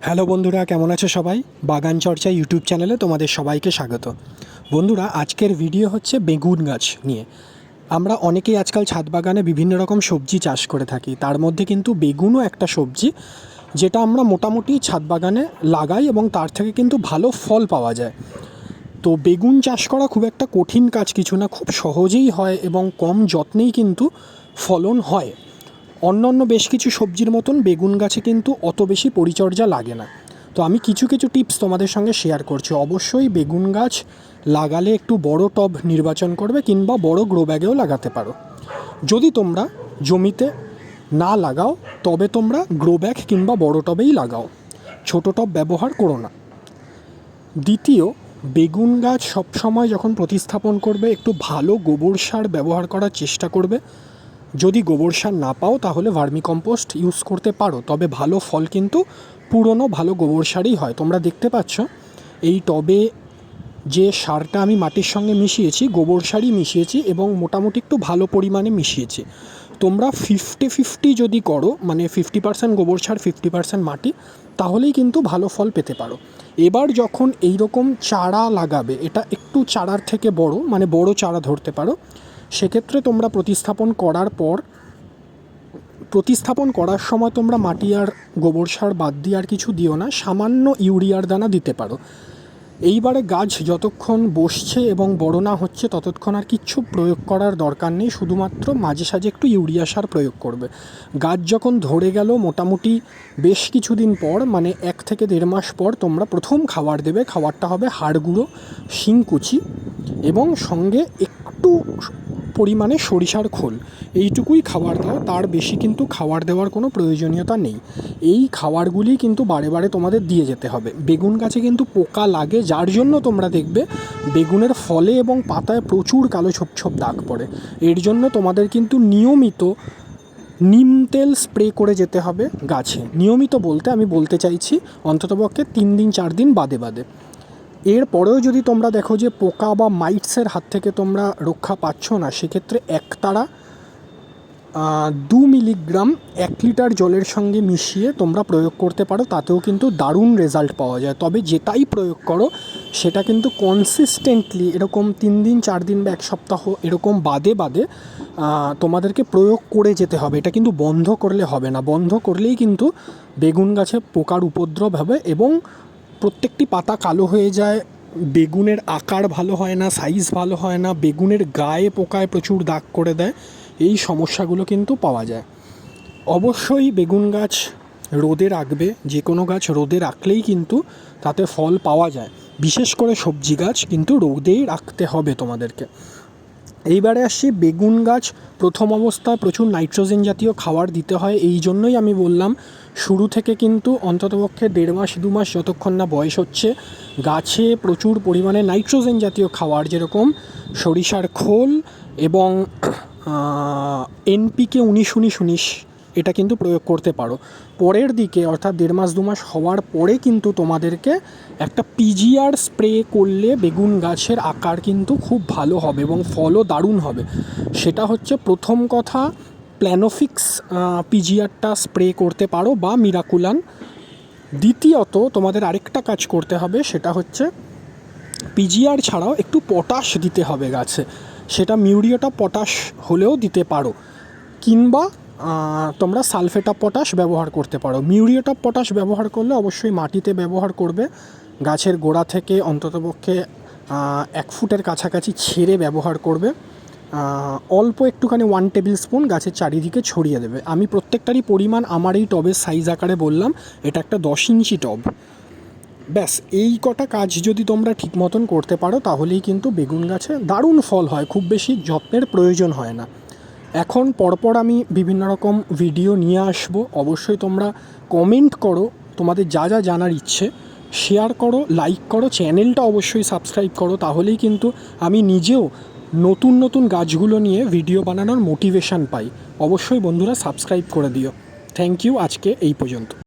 Hello বন্ধুরা, কেমন আছো সবাই? বাগান চর্চা ইউটিউব চ্যানেলে তোমাদের সবাইকে স্বাগত। বন্ধুরা, আজকের ভিডিও হচ্ছে বেগুন গাছ নিয়ে। আমরা অনেকেই আজকাল ছাদ বাগানে বিভিন্ন রকম সবজি চাষ করে থাকি, তার মধ্যে কিন্তু বেগুনও একটা সবজি যেটা আমরা মোটামুটি ছাদ বাগানে লাগাই এবং তার থেকে কিন্তু ভালো ফল পাওয়া যায়। তো বেগুন চাষ করা খুব একটা কঠিন কাজ কিছু না, খুব সহজেই হয় এবং কম যত্নেই কিন্তু ফলন হয়। অন্যান্য বেশ কিছু সবজির মতন বেগুন গাছে কিন্তু অত বেশি পরিচর্যা লাগে না। তো আমি কিছু কিছু টিপস তোমাদের সঙ্গে শেয়ার করছি। অবশ্যই বেগুন গাছ লাগালে একটু বড় টব নির্বাচন করবে কিংবা বড় গ্রো ব্যাগেও লাগাতে পারো। যদি তোমরা জমিতে না লাগাও তবে তোমরা গ্রো ব্যাগ কিংবা বড় টবেই লাগাও, ছোট টব ব্যবহার করো না। দ্বিতীয়, বেগুন গাছ সবসময় যখন প্রতিস্থাপন করবে একটু ভালো গোবর সার ব্যবহার করার চেষ্টা করবে। যদি গোবর সার না পাও তাহলে ভার্মি কম্পোস্ট ইউজ করতে পারো, তবে ভালো ফল কিন্তু পুরনো ভালো গোবর সারই হয়। তোমরা দেখতে পাচ্ছ এই টবে যে সারটা আমি মাটির সঙ্গে মিশিয়েছি, গোবর সারই মিশিয়েছি এবং মোটামুটি একটু ভালো পরিমাণে মিশিয়েছি। তোমরা 50-50 যদি করো, মানে 50% গোবর সার 50% মাটি, তাহলেই কিন্তু ভালো ফল পেতে পারো। এবার যখন এই রকম চারা লাগাবে, এটা একটু চারার থেকে বড়, মানে বড় চারা ধরতে পারো, সেক্ষেত্রে তোমরা প্রতিস্থাপন করার সময় তোমরা মাটি আর গোবর সার বাদ দিয়ে আর কিছু দিও না, সামান্য ইউরিয়ার দানা দিতে পারো। এইবারে গাছ যতক্ষণ বসছে এবং বড় না হচ্ছে ততক্ষণ আর কিচ্ছু প্রয়োগ করার দরকার নেই, শুধুমাত্র মাঝে সাঝে একটু ইউরিয়া সার প্রয়োগ করবে। গাছ যখন ধরে গেল মোটামুটি বেশ কিছুদিন পর, মানে 1 থেকে 1.5 মাস পর তোমরা প্রথম খাবার দেবে। খাবারটা হবে হাড় গুঁড়ো, শিংকুচি এবং সঙ্গে একটু পরিমাণে সরিষার খোল। এইটুকুই খাবার দাও, তার বেশি কিন্তু খাবার দেওয়ার কোনো প্রয়োজনীয়তা নেই। এই খাবারগুলি কিন্তু বারে বারে তোমাদের দিয়ে যেতে হবে। বেগুন গাছে কিন্তু পোকা লাগে, যার জন্য তোমরা দেখবে বেগুনের ফলে এবং পাতায় প্রচুর কালো ছোপ ছোপ দাগ পড়ে। এর জন্য তোমাদের কিন্তু নিয়মিত নিম তেল স্প্রে করে যেতে হবে গাছে। নিয়মিত বলতে আমি বলতে চাইছি অন্ততপক্ষে 3 দিন 4 দিন বাদে বাদে। এরপরেও যদি তোমরা দেখো যে পোকা বা মাইটসের হাত থেকে তোমরা রক্ষা পাচ্ছ না, সেক্ষেত্রে একতারা 2 মিলিগ্রাম 1 লিটার জলের সঙ্গে মিশিয়ে তোমরা প্রয়োগ করতে পারো। তাতেও কিন্তু দারুণ রেজাল্ট পাওয়া যায়। তবে যেটাই প্রয়োগ করো সেটা কিন্তু কনসিস্টেন্টলি এরকম 3 দিন 4 দিন বা 1 সপ্তাহ এরকম বাদে বাদে তোমাদেরকে প্রয়োগ করে যেতে হবে। এটা কিন্তু বন্ধ করলে হবে না। বন্ধ করলেই কিন্তু বেগুন গাছে পোকার উপদ্রব হবে এবং প্রত্যেকটি পাতা কালো হয়ে যায়, বেগুনের আকার ভালো হয় না, সাইজ ভালো হয় না, বেগুনের গায়ে পোকায় প্রচুর দাগ করে দেয়। এই সমস্যাগুলো কিন্তু পাওয়া যায়। অবশ্যই বেগুন গাছ রোদে রাখবে। যে কোনো গাছ রোদে রাখলেই কিন্তু তাতে ফল পাওয়া যায়। বিশেষ করে সবজি গাছ কিন্তু রোদেই রাখতে হবে তোমাদেরকে। এইবারে আসছি, বেগুন গাছ প্রথম অবস্থায় প্রচুর নাইট্রোজেন জাতীয় খাবার দিতে হয়। এই জন্যই আমি বললাম শুরু থেকে কিন্তু অন্ততপক্ষে 1.5 মাস 2 মাস যতক্ষণ না বয়স হচ্ছে, গাছে প্রচুর পরিমাণে নাইট্রোজেন জাতীয় খাবার, যেরকম সরিষার খোল এবং NPK 19-19 এটা কিন্তু প্রয়োগ করতে পারো। পরের দিকে অর্থাৎ 1.5 মাস 2 মাস হওয়ার পরে কিন্তু তোমাদেরকে একটা PGR স্প্রে করলে বেগুন গাছের আকার কিন্তু খুব ভালো হবে এবং ফলও দারুণ হবে। সেটা হচ্ছে প্রথম কথা, প্ল্যানোফিক্স PGRটা স্প্রে করতে পারো বা মিরাকুলান। দ্বিতীয়ত তোমাদের আরেকটা কাজ করতে হবে, সেটা হচ্ছে PGR ছাড়াও একটু পটাশ দিতে হবে গাছে। সেটা মিউরিয়েট অফ পটাশ হলেও দিতে পারো, কিংবা তোমরা সালফেট অফ পটাশ ব্যবহার করতে পারো। মিউরিয়েট অফ পটাশ ব্যবহার করলে অবশ্যই মাটিতে ব্যবহার করবে। গাছের গোড়া থেকে অন্ততপক্ষে 1 ফুটের কাছাকাছি ছেড়ে ব্যবহার করবে। অল্প একটুখানি 1 টেবিল স্পুন গাছের চারিদিকে ছড়িয়ে দেবে। আমি প্রত্যেকটারই পরিমাণ আমার এই টবের সাইজ আকারে বললাম। এটা একটা 10 ইঞ্চি টব। ব্যাস এই কটা কাজ যদি তোমরা ঠিক মতন করতে পারো তাহলেই কিন্তু বেগুন গাছে দারুণ ফল হয়, খুব বেশি যত্নের প্রয়োজন হয় না। এখন পরপর আমি বিভিন্ন রকম ভিডিও নিয়ে আসব। অবশ্যই তোমরা কমেন্ট করো তোমাদের যা যা জানার ইচ্ছে, শেয়ার করো, লাইক করো, চ্যানেলটা অবশ্যই সাবস্ক্রাইব করো। তাহলেই কিন্তু আমি নিজেও নতুন নতুন গাছগুলো নিয়ে ভিডিও বানানোর মোটিভেশান পাই। অবশ্যই বন্ধুরা সাবস্ক্রাইব করে দিও। থ্যাংক ইউ, আজকে এই পর্যন্ত।